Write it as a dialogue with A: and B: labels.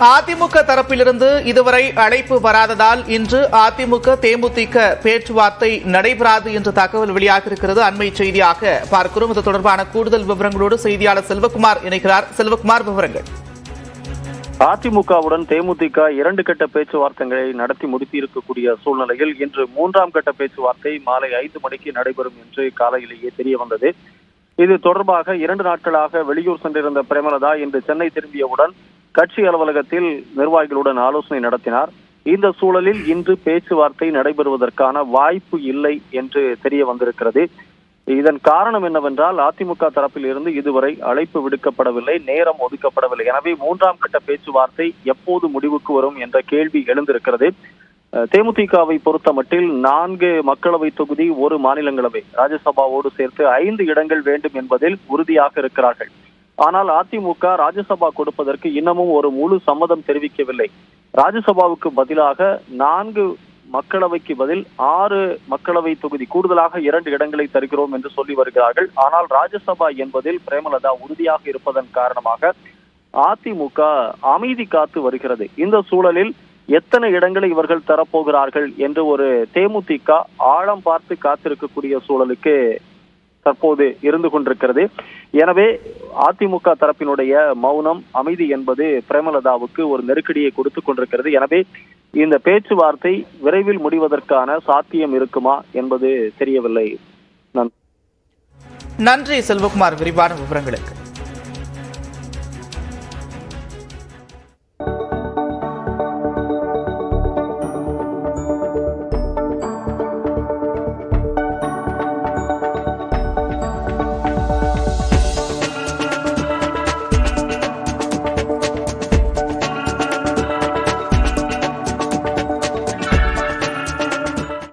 A: அதிமுக தரப்பிலிருந்து இதுவரை அழைப்பு வராததால் இன்று அதிமுக தேமுதிக பேச்சுவார்த்தை நடைபெறாது என்ற தகவல் வெளியாகியிருக்கிறது. அண்மை செய்தியாக பார்க்கிறோம். இது தொடர்பான கூடுதல் விவரங்களோடு செய்தியாளர் செல்வகுமார் இணைக்கிறார். செல்வகுமார், விவரங்கள்.
B: அதிமுகவுடன் தேமுதிக 2 கட்ட பேச்சுவார்த்தைகளை நடத்தி முடித்திருக்கக்கூடிய சூழ்நிலையில் இன்று 3ஆம் கட்ட பேச்சுவார்த்தை மாலை 5 மணிக்கு நடைபெறும் என்று காலையிலேயே தெரிய வந்தது. இது தொடர்பாக 2 நாட்களாக வெளியூர் சென்றிருந்த பிரேமலதா இன்று சென்னை திரும்பியவுடன் கட்சி அலுவலகத்தில் நிர்வாகிகளுடன் ஆலோசனை நடத்தினார். இந்த சூழலில் இன்று பேச்சுவார்த்தை நடைபெறுவதற்கான வாய்ப்பு இல்லை என்று தெரிய வந்திருக்கிறது. இதன் காரணம் என்னவென்றால் அதிமுக தரப்பில் இருந்து இதுவரை அழைப்பு விடுக்கப்படவில்லை, நேரம் ஒதுக்கப்படவில்லை. எனவே 3ஆம் கட்ட பேச்சுவார்த்தை எப்போது முடிவுக்கு வரும் என்ற கேள்வி எழுந்திருக்கிறது. தேமுதிகவை பொறுத்த மட்டில் 4 மக்களவை தொகுதி, 1 மாநிலங்களவை, ராஜ்யசபாவோடு சேர்த்து 5 இடங்கள் வேண்டும் என்பதில் உறுதியாக இருக்கிறார்கள். ஆனால் அதிமுக ராஜ்யசபா கொடுப்பதற்கு இன்னமும் ஒரு முழு சம்மதம் தெரிவிக்கவில்லை. ராஜ்யசபாவுக்கு பதிலாக 4 மக்களவைக்கு பதில் 6 மக்களவை தொகுதி கூடுதலாக 2 இடங்களை தருகிறோம் என்று சொல்லி வருகிறார்கள். ஆனால் ராஜ்யசபா என்பதில் பிரேமலதா உறுதியாக இருப்பதன் காரணமாக அதிமுக அமைதி காத்து வருகிறது. இந்த சூழலில் எத்தனை இடங்களை இவர்கள் தரப்போகிறார்கள் என்று ஒரு தேமுதிக ஆழம் பார்த்து காத்திருக்கக்கூடிய சூழலுக்கு தற்போது இருந்து கொண்டிருக்கிறது. எனவே அதிமுக தரப்பினுடைய மௌனம், அமைதி என்பது பிரேமலதாவுக்கு ஒரு நெருக்கடியை கொடுத்துக் கொண்டிருக்கிறது. எனவே இந்த பேச்சுவார்த்தை விரைவில் முடிவதற்கான சாத்தியம் இருக்குமா என்பது தெரியவில்லை.
A: நன்றி செல்வகுமார், விரிவான விவரங்களுக்கு.